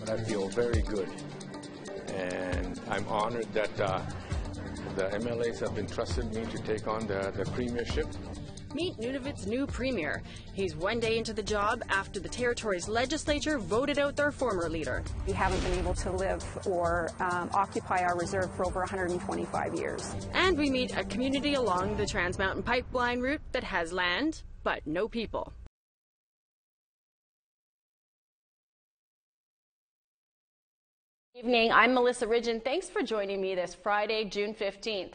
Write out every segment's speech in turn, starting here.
I feel very good. And I'm honored that the MLAs have entrusted me to take on the premiership. Meet Nunavut's new premier. He's one day into the job after the territory's legislature voted out their former leader. We haven't been able to live or occupy our reserve for over 125 years. And we meet a community along the Trans Mountain Pipeline route that has land, but no people. Evening, I'm Melissa Ridgen. Thanks for joining me this Friday, June 15th.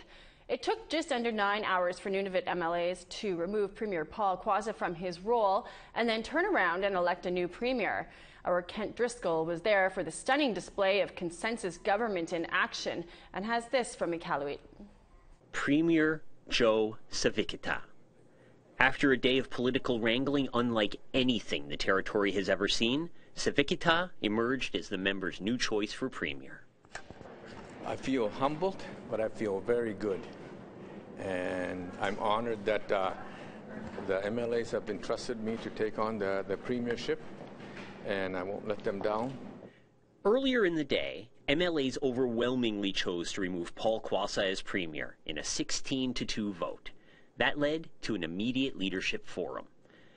It took just under 9 hours for Nunavut MLAs to remove Premier Paul Quassa from his role and then turn around and elect a new premier. Our Kent Driscoll was there for the stunning display of consensus government in action and has this from Iqaluit. Premier Joe Savikita. After a day of political wrangling unlike anything the territory has ever seen, Savikita emerged as the member's new choice for premier. I feel humbled, but I feel very good. And I'm honored that the MLAs have entrusted me to take on the premiership, and I won't let them down. Earlier in the day, MLAs overwhelmingly chose to remove Paul Quassa as premier in a 16-2 vote. That led to an immediate leadership forum.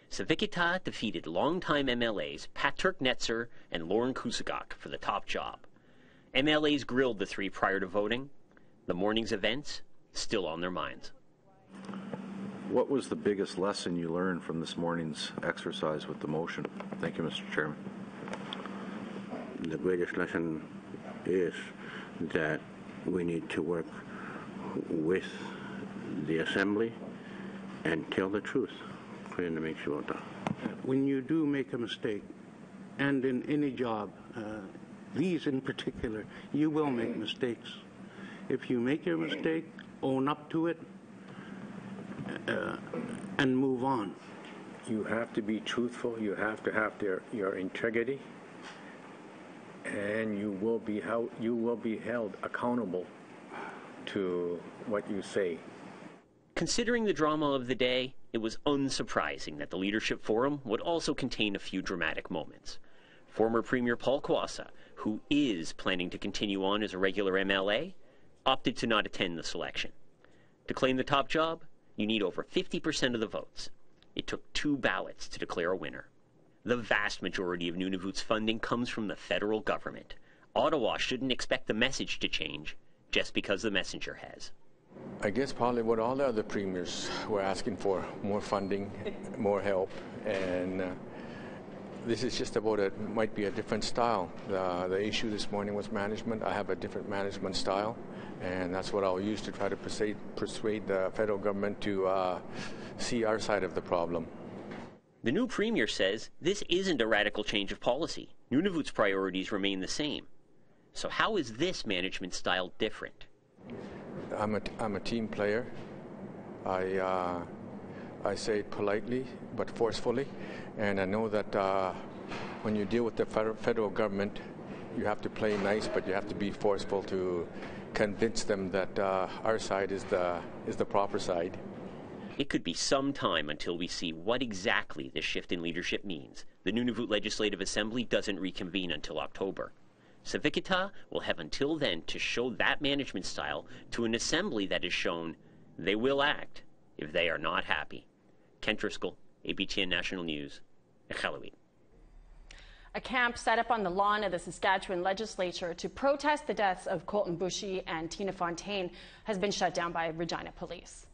Savikita defeated longtime MLAs Pat Turknetzer and Lauren Kusagak for the top job. MLAs grilled the three prior to voting. The morning's events still on their minds. What was the biggest lesson you learned from this morning's exercise with the motion? Thank you, Mr. Chairman. The greatest lesson is that we need to work with the Assembly and tell the truth. When you do make a mistake, and in any job, these in particular, you will make mistakes. If you make your mistake, own up to it, and move on. You have to be truthful. You have to have your integrity, and you will be held accountable to what you say. Considering the drama of the day, it was unsurprising that the leadership forum would also contain a few dramatic moments. Former Premier Paul Quassa, who is planning to continue on as a regular MLA, opted to not attend the selection. To claim the top job, you need over 50% of the votes. It took 2 ballots to declare a winner. The vast majority of Nunavut's funding comes from the federal government. Ottawa shouldn't expect the message to change just because the messenger has. I guess probably what all the other premiers were asking for, more funding, more help, and this is just about might be a different style. The issue this morning was management. I have a different management style, and that's what I'll use to try to persuade the federal government to see our side of the problem. The new premier says this isn't a radical change of policy. Nunavut's priorities remain the same. So how is this management style different? I'm a team player. I say it politely but forcefully, and I know that when you deal with the federal government, you have to play nice, but you have to be forceful to convince them that our side is the proper side. It could be some time until we see what exactly this shift in leadership means. The Nunavut Legislative Assembly doesn't reconvene until October. Savikita will have until then to show that management style to an assembly that has shown they will act if they are not happy. Kent Driscoll, APTN National News, Iqaluit. A camp set up on the lawn of the Saskatchewan legislature to protest the deaths of Colton Bushy and Tina Fontaine has been shut down by Regina police.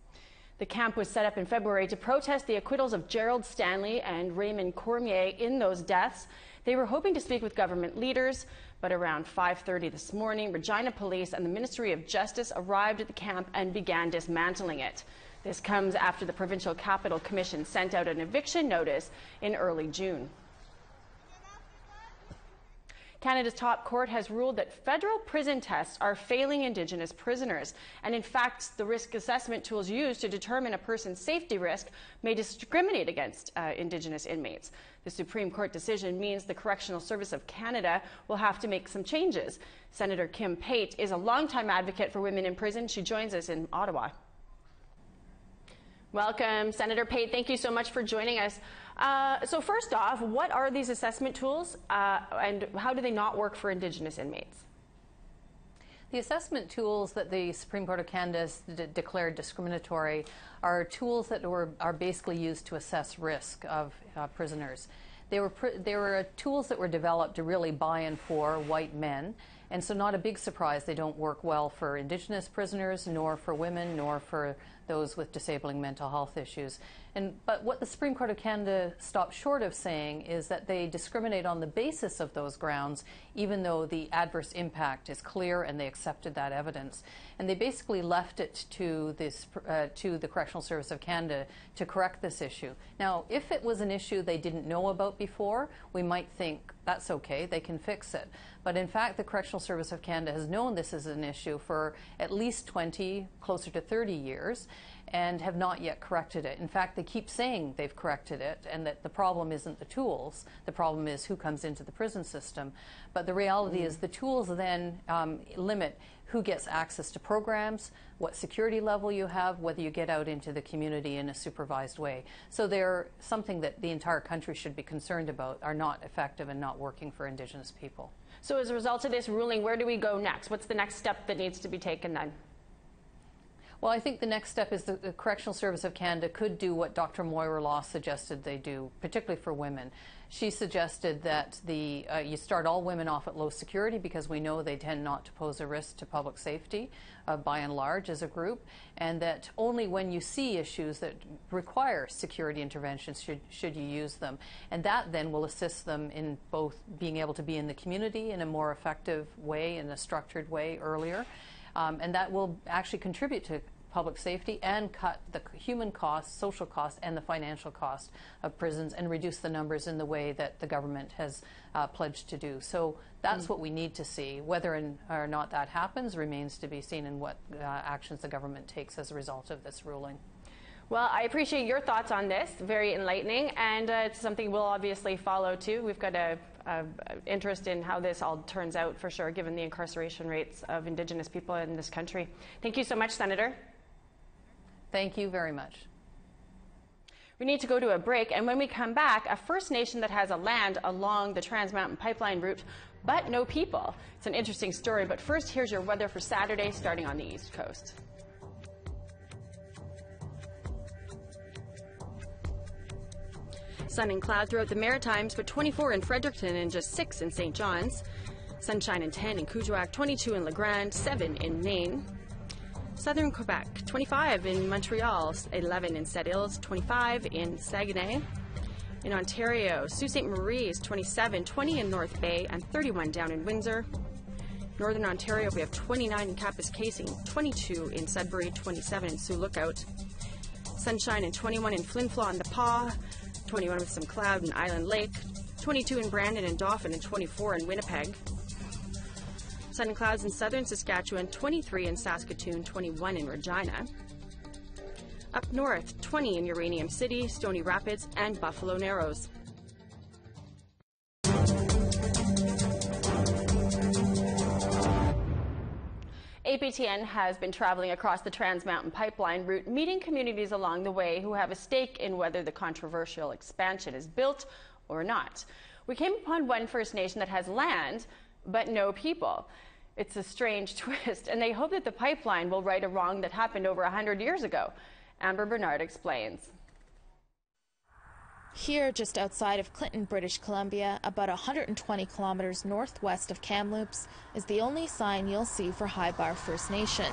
The camp was set up in February to protest the acquittals of Gerald Stanley and Raymond Cormier in those deaths. They were hoping to speak with government leaders, but around 5:30 this morning, Regina Police and the Ministry of Justice arrived at the camp and began dismantling it. This comes after the Provincial Capital Commission sent out an eviction notice in early June. Canada's top court has ruled that federal prison tests are failing Indigenous prisoners. And in fact, the risk assessment tools used to determine a person's safety risk may discriminate against Indigenous inmates. The Supreme Court decision means the Correctional Service of Canada will have to make some changes. Senator Kim Pate is a longtime advocate for women in prison. She joins us in Ottawa. Welcome, Senator Pate. Thank you so much for joining us. So first off, what are these assessment tools and how do they not work for Indigenous inmates? The assessment tools that the Supreme Court of Canada declared discriminatory are tools that are basically used to assess risk of prisoners. They were tools that were developed to really buy and for white men, and so not a big surprise they don't work well for Indigenous prisoners, nor for women, nor for those with disabling mental health issues. But what the Supreme Court of Canada stopped short of saying is that they discriminate on the basis of those grounds, even though the adverse impact is clear and they accepted that evidence. And they basically left it to the Correctional Service of Canada to correct this issue. Now, if it was an issue they didn't know about before, we might think that's okay, they can fix it. But in fact, the Correctional Service of Canada has known this is an issue for at least 20, closer to 30 years, and have not yet corrected it. In fact, they keep saying they've corrected it and that the problem isn't the tools, the problem is who comes into the prison system. But the reality is the tools then limit who gets access to programs, what security level you have, whether you get out into the community in a supervised way. So they're something that the entire country should be concerned about, are not effective and not working for Indigenous people. So as a result of this ruling, where do we go next? What's the next step that needs to be taken then? Well, I think the next step is the Correctional Service of Canada could do what Dr. Moira Law suggested they do, particularly for women. She suggested that you start all women off at low security because we know they tend not to pose a risk to public safety by and large as a group, and that only when you see issues that require security interventions should you use them. And that then will assist them in both being able to be in the community in a more effective way, in a structured way earlier. And that will actually contribute to public safety and cut the human costs, social costs, and the financial cost of prisons and reduce the numbers in the way that the government has pledged to do. So that's what we need to see. Whether or not that happens remains to be seen in what actions the government takes as a result of this ruling. Well, I appreciate your thoughts on this. Very enlightening, and it's something we'll obviously follow too. We've got a interest in how this all turns out for sure, given the incarceration rates of Indigenous people in this country. Thank you so much, Senator. Thank you very much. We need to go to a break, and when we come back, a First Nation that has a land along the Trans Mountain Pipeline route, but no people. It's an interesting story, but first, here's your weather for Saturday, starting on the East Coast. Sun and cloud throughout the Maritimes, but 24 in Fredericton and just 6 in St. John's. Sunshine and 10 in Kuujjuaq, 22 in La Grande, 7 in Nain. Southern Quebec, 25 in Montreal, 11 in Sept-Îles, 25 in Saguenay. In Ontario, Sault Ste. Marie is 27, 20 in North Bay, and 31 down in Windsor. Northern Ontario, we have 29 in Kapuskasing, 22 in Sudbury, 27 in Sioux Lookout. Sunshine and 21 in Flin Flon and The Pas, 21 with some cloud in Island Lake, 22 in Brandon and Dauphin, and 24 in Winnipeg. Sun and clouds in southern Saskatchewan, 23 in Saskatoon, 21 in Regina. Up north, 20 in Uranium City, Stony Rapids, and Buffalo Narrows. APTN has been traveling across the Trans Mountain Pipeline route, meeting communities along the way who have a stake in whether the controversial expansion is built or not. We came upon one First Nation that has land, but no people. It's a strange twist, and they hope that the pipeline will right a wrong that happened over 100 years ago. Amber Bernard explains. Here, just outside of Clinton, British Columbia, about 120 kilometers northwest of Kamloops, is the only sign you'll see for Highbar First Nation.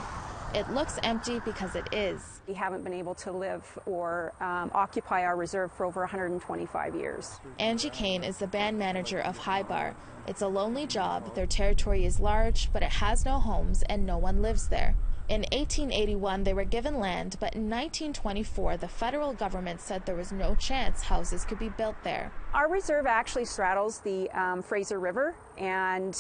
It looks empty because it is. We haven't been able to live or occupy our reserve for over 125 years. Angie Kane is the band manager of Highbar. It's a lonely job, their territory is large, but it has no homes and no one lives there. In 1881, they were given land, but in 1924, the federal government said there was no chance houses could be built there. Our reserve actually straddles the Fraser River, and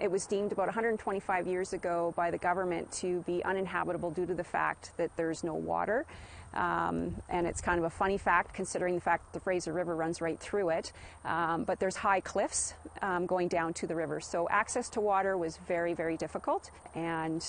it was deemed about 125 years ago by the government to be uninhabitable due to the fact that there's no water. And it's kind of a funny fact considering the fact that the Fraser River runs right through it, but there's high cliffs going down to the river. So access to water was very, very difficult, and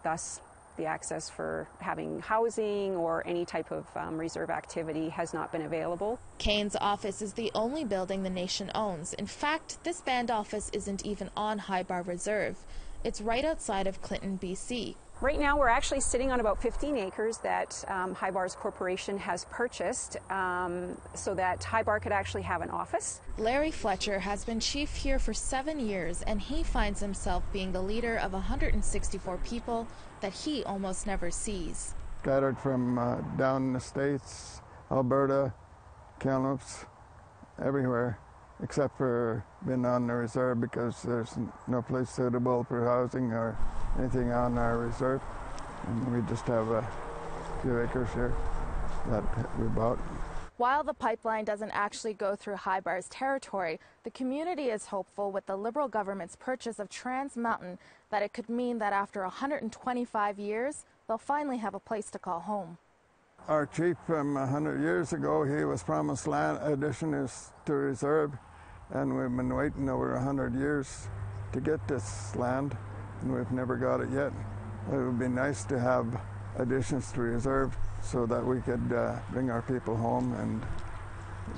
thus The access for having housing or any type of reserve activity has not been available. Kane's office is the only building the nation owns. In fact, this band office isn't even on Highbar Reserve. It's right outside of Clinton, BC. Right now we're actually sitting on about 15 acres that Highbar's corporation has purchased so that Highbar could actually have an office. Larry Fletcher has been chief here for 7 years, and he finds himself being the leader of 164 people that he almost never sees. Scattered from down in the States, Alberta, Kamloops, everywhere, except for being on the reserve because there's no place suitable for housing or anything on our reserve. And we just have a few acres here that we bought. While the pipeline doesn't actually go through Highbar's territory, the community is hopeful with the Liberal government's purchase of Trans Mountain that it could mean that after 125 years, they'll finally have a place to call home. Our chief from 100 years ago, he was promised land addition to reserve, and we've been waiting over 100 years to get this land, and we've never got it yet. It would be nice to have additions to reserve so that we could bring our people home and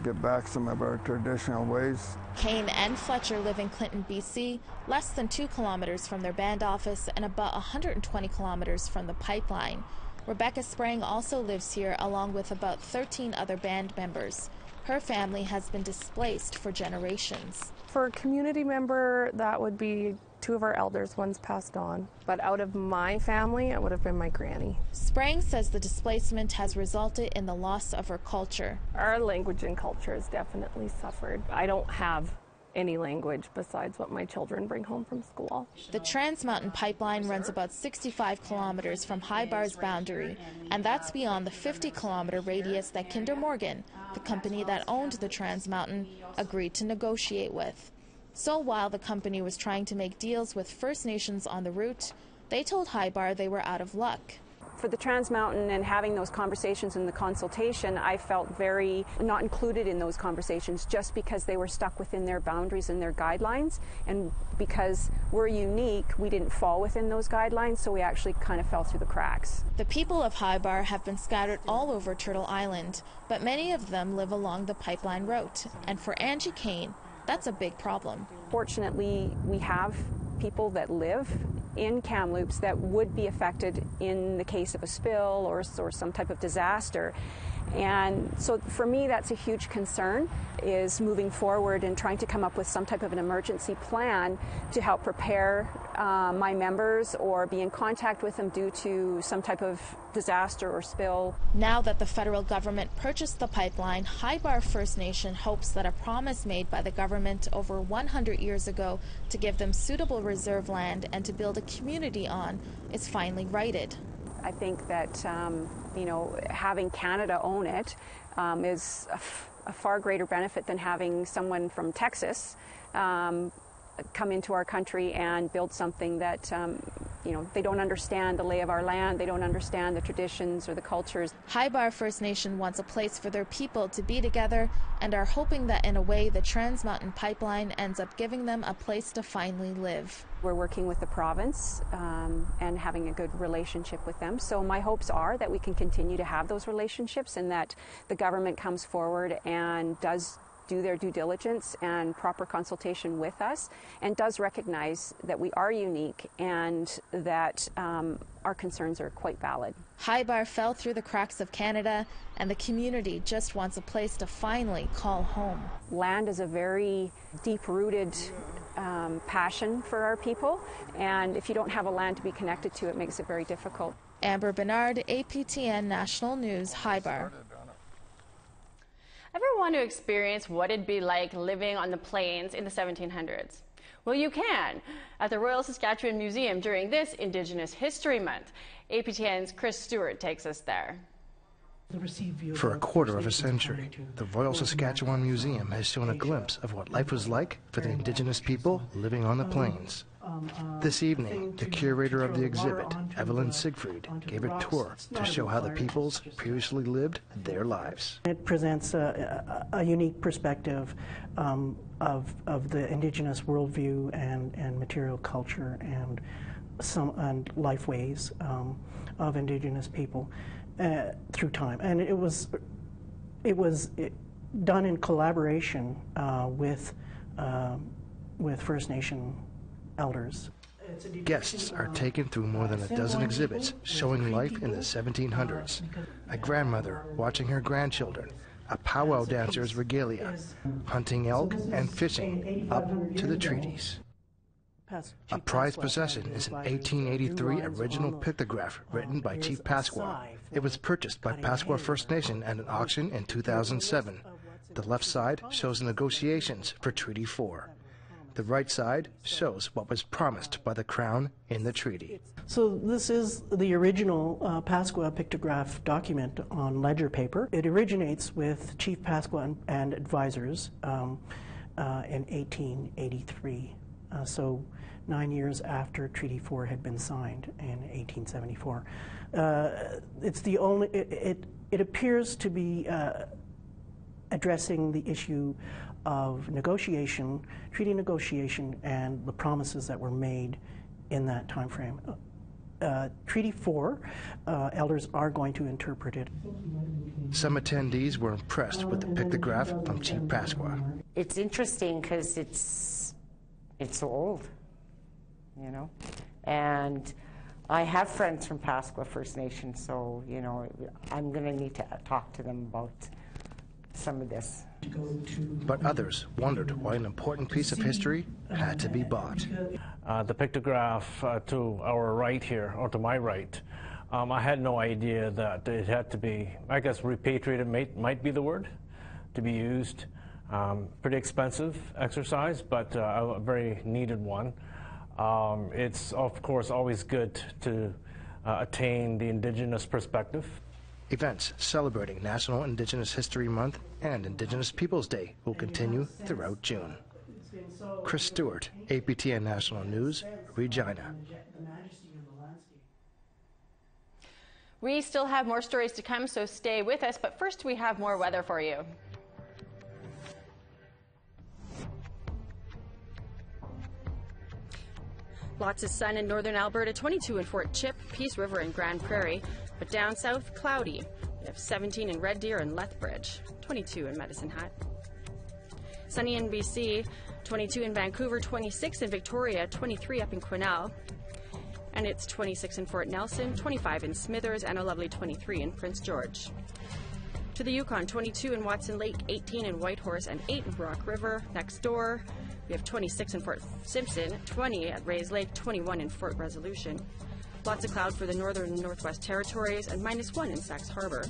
get back some of our traditional ways. Kane and Fletcher live in Clinton, BC, less than 2 kilometers from their band office and about 120 kilometers from the pipeline. Rebecca Sprang also lives here along with about 13 other band members. Her family has been displaced for generations. For a community member, that would be 2 of our elders, one's passed on. But out of my family, it would have been my granny. Sprang says the displacement has resulted in the loss of her culture. Our language and culture has definitely suffered. I don't have any language besides what my children bring home from school. The Trans Mountain pipeline runs about 65 kilometers from Highbar's boundary, and that's beyond the 50-kilometer radius that Kinder Morgan, the company that owned the Trans Mountain, agreed to negotiate with. So while the company was trying to make deals with First Nations on the route, they told Highbar they were out of luck. For the Trans Mountain and having those conversations in the consultation, I felt very not included in those conversations just because they were stuck within their boundaries and their guidelines. And because we're unique, we didn't fall within those guidelines, so we actually kind of fell through the cracks. The people of Highbar have been scattered all over Turtle Island, but many of them live along the pipeline route. And for Angie Kane, that's a big problem. Fortunately, we have people that live in Kamloops that would be affected in the case of a spill or some type of disaster. And so for me, that's a huge concern, is moving forward and trying to come up with some type of an emergency plan to help prepare my members or be in contact with them due to some type of disaster or spill. Now that the federal government purchased the pipeline, Highbar First Nation hopes that a promise made by the government over 100 years ago to give them suitable reserve land and to build a community on is finally righted. I think that having Canada own it is a far greater benefit than having someone from Texas come into our country and build something that they don't understand the lay of our land, they don't understand the traditions or the cultures. Highbar First Nation wants a place for their people to be together and are hoping that in a way the Trans Mountain pipeline ends up giving them a place to finally live. We're working with the province and having a good relationship with them. So my hopes are that we can continue to have those relationships and that the government comes forward and does do their due diligence and proper consultation with us and does recognize that we are unique and that our concerns are quite valid. Highbar fell through the cracks of Canada and the community just wants a place to finally call home. Land is a very deep-rooted passion for our people, and if you don't have a land to be connected to, it makes it very difficult. Amber Bernard, APTN National News, Highbar. Ever want to experience what it'd be like living on the plains in the 1700s? Well, you can at the Royal Saskatchewan Museum during this Indigenous History Month. APTN's Chris Stewart takes us there. For a quarter of a century, the Royal Saskatchewan Museum has shown a glimpse of what life was like for the Indigenous people living on the plains. This evening, the curator of the exhibit, Evelyn Siegfried, gave a tour to show how the peoples previously lived their lives. It presents a unique perspective of the Indigenous worldview and material culture, and and lifeways of Indigenous people through time, and it was done in collaboration with First Nation elders. Guests are taken through more than a dozen exhibits showing life in the 1700s. A grandmother watching her grandchildren, a powwow dancer's regalia, hunting elk and fishing up to the treaties. A prized possession is an 1883 original pictograph written by Chief Pasqua. It was purchased by Pasqua First Nation at an auction in 2007. The left side shows the negotiations for Treaty 4. The right side shows what was promised by the Crown in the treaty. So this is the original Pasqua pictograph document on ledger paper. It originates with Chief Pasqua and advisors in 1883. So 9 years after Treaty 4 had been signed in 1874. It's the only. It appears to be addressing the issue of negotiation, treaty negotiation, and the promises that were made in that time frame. Treaty 4, elders are going to interpret it. Some attendees were impressed with the pictograph from Chief Pasqua. It's interesting because it's old, you know, and I have friends from Pasqua First Nation, so, you know, I'm going to need to talk to them about some of this. But others wondered why an important piece of history had to be bought. The pictograph to our right here, or to my right, I had no idea that it had to be, I guess repatriated might be the word, to be used. Pretty expensive exercise, but a very needed one. It's, of course, always good to attain the Indigenous perspective. Events celebrating National Indigenous History Month and Indigenous Peoples Day will continue throughout June. Chris Stewart, APTN National News, Regina. We still have more stories to come, so stay with us. But first, we have more weather for you. Lots of sun in northern Alberta, 22 in Fort Chip, Peace River and Grand Prairie. But down south, cloudy. We have 17 in Red Deer and Lethbridge, 22 in Medicine Hat. Sunny in BC, 22 in Vancouver, 26 in Victoria, 23 up in Quesnel. And it's 26 in Fort Nelson, 25 in Smithers, and a lovely 23 in Prince George. To the Yukon, 22 in Watson Lake, 18 in Whitehorse, and 8 in Brock River. Next door, we have 26 in Fort Simpson, 20 at Rays Lake, 21 in Fort Resolution. Lots of cloud for the northern and northwest territories, and -1 in Sax Harbor.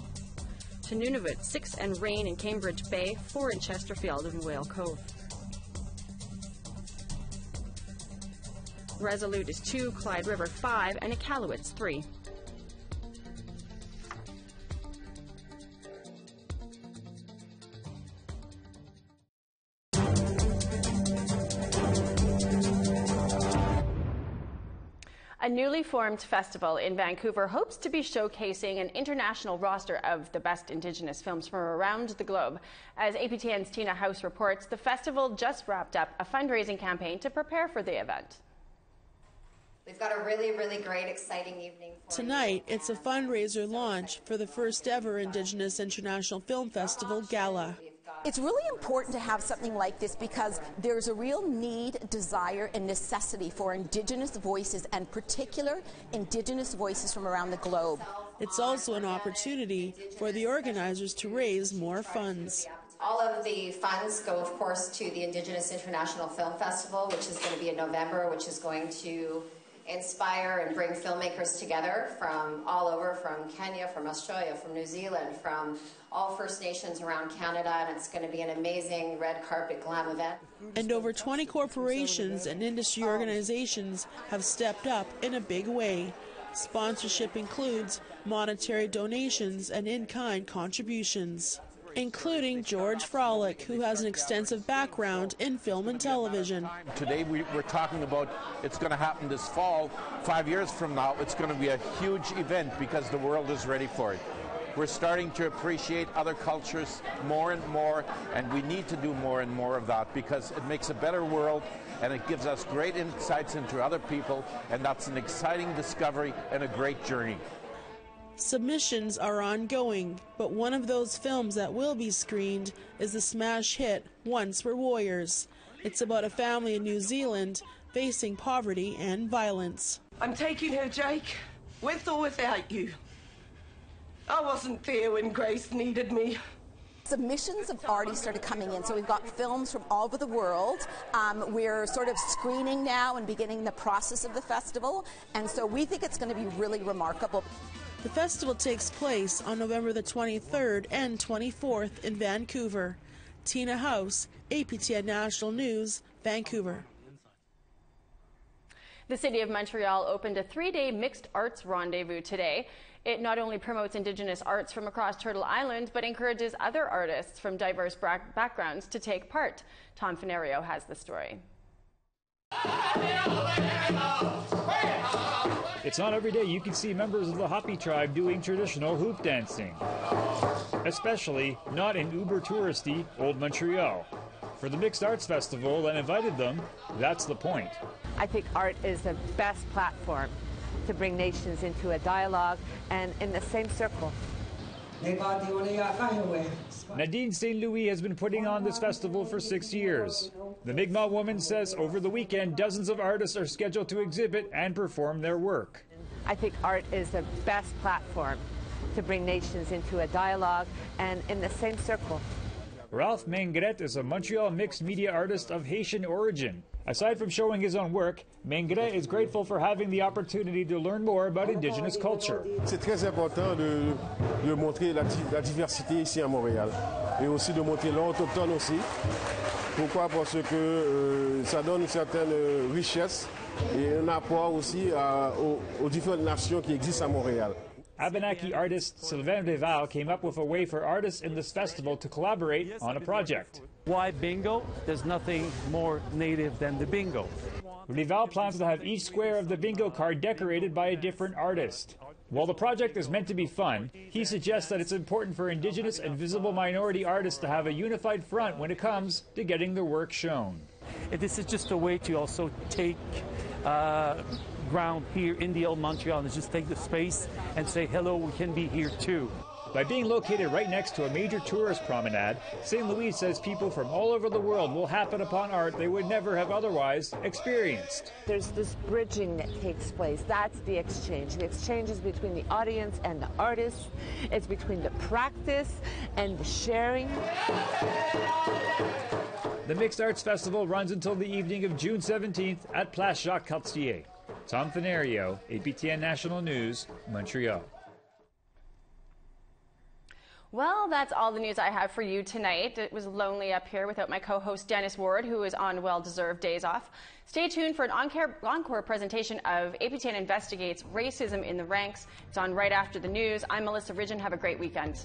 To Nunavut, 6 and rain in Cambridge Bay, 4 in Chesterfield and Whale Cove. Resolute is 2, Clyde River 5, and Iqaluit's 3. A newly formed festival in Vancouver hopes to be showcasing an international roster of the best Indigenous films from around the globe. As APTN's Tina House reports, the festival just wrapped up a fundraising campaign to prepare for the event. We've got a really, really great, exciting evening for tonight. It's a fundraiser launch for the first ever Indigenous International Film Festival Gala. It's really important to have something like this because there's a real need, desire, and necessity for Indigenous voices, and particular Indigenous voices from around the globe. It's also an opportunity for the organizers to raise more funds. All of the funds go, of course, to the Indigenous International Film Festival, which is going to be in November, which is going to inspire and bring filmmakers together from all over, from Kenya, from Australia, from New Zealand, from all First Nations around Canada, and it's going to be an amazing red carpet glam event. And over 20 corporations and industry organizations have stepped up in a big way. Sponsorship includes monetary donations and in-kind contributions, including George Frolick, who has an extensive background in film and television. Today we're talking about it's going to happen this fall. 5 years from now, it's going to be a huge event because the world is ready for it. We're starting to appreciate other cultures more and more, and we need to do more and more of that because it makes a better world and it gives us great insights into other people, and that's an exciting discovery and a great journey. Submissions are ongoing, but one of those films that will be screened is the smash hit Once Were Warriors. It's about a family in New Zealand facing poverty and violence. I'm taking her, Jake, with or without you. I wasn't there when Grace needed me. Submissions have already started coming in, so we've got films from all over the world. We're sort of screening now and beginning the process of the festival, and so we think it's going to be really remarkable. The festival takes place on November the 23rd and 24th in Vancouver. Tina House, APTN National News, Vancouver. The City of Montreal opened a 3-day mixed arts rendezvous today. It not only promotes Indigenous arts from across Turtle Island, but encourages other artists from diverse backgrounds to take part. Tom Fenario has the story. It's not every day you can see members of the Hopi tribe doing traditional hoop dancing, especially not in uber touristy Old Montreal. For the Mixed Arts Festival that invited them, that's the point. I think art is the best platform to bring nations into a dialogue and in the same circle. Nadine St. Louis has been putting on this festival for 6 years. The Mi'kmaq woman says over the weekend, dozens of artists are scheduled to exhibit and perform their work. I think art is the best platform to bring nations into a dialogue and in the same circle. Ralph Mengret is a Montreal mixed media artist of Haitian origin. Aside from showing his own work, Mengret is grateful for having the opportunity to learn more about Indigenous culture. C'est très important de montrer la diversité ici à Montréal et aussi de montrer l'autochtone aussi. Pourquoi? Parce que ça donne une certaine richesse et un apport aussi aux différentes nations qui existent à Montréal. Abenaki artist Sylvain Deval came up with a way for artists in this festival to collaborate on a project. Why bingo? There's nothing more native than the bingo. Deval plans to have each square of the bingo card decorated by a different artist. While the project is meant to be fun, he suggests that it's important for Indigenous and visible minority artists to have a unified front when it comes to getting their work shown. This is just a way to also take ground here in the old Montreal and just take the space and say, hello, we can be here too. By being located right next to a major tourist promenade, St. Louis says people from all over the world will happen upon art they would never have otherwise experienced. There's this bridging that takes place. That's the exchange. The exchange is between the audience and the artist. It's between the practice and the sharing. The Mixed Arts Festival runs until the evening of June 17th at Place Jacques-Cartier. Tom Fenario, APTN National News, Montreal. Well, that's all the news I have for you tonight. It was lonely up here without my co-host Dennis Ward, who is on well-deserved days off. Stay tuned for an encore presentation of APTN Investigates Racism in the Ranks. It's on right after the news. I'm Melissa Ridgen. Have a great weekend.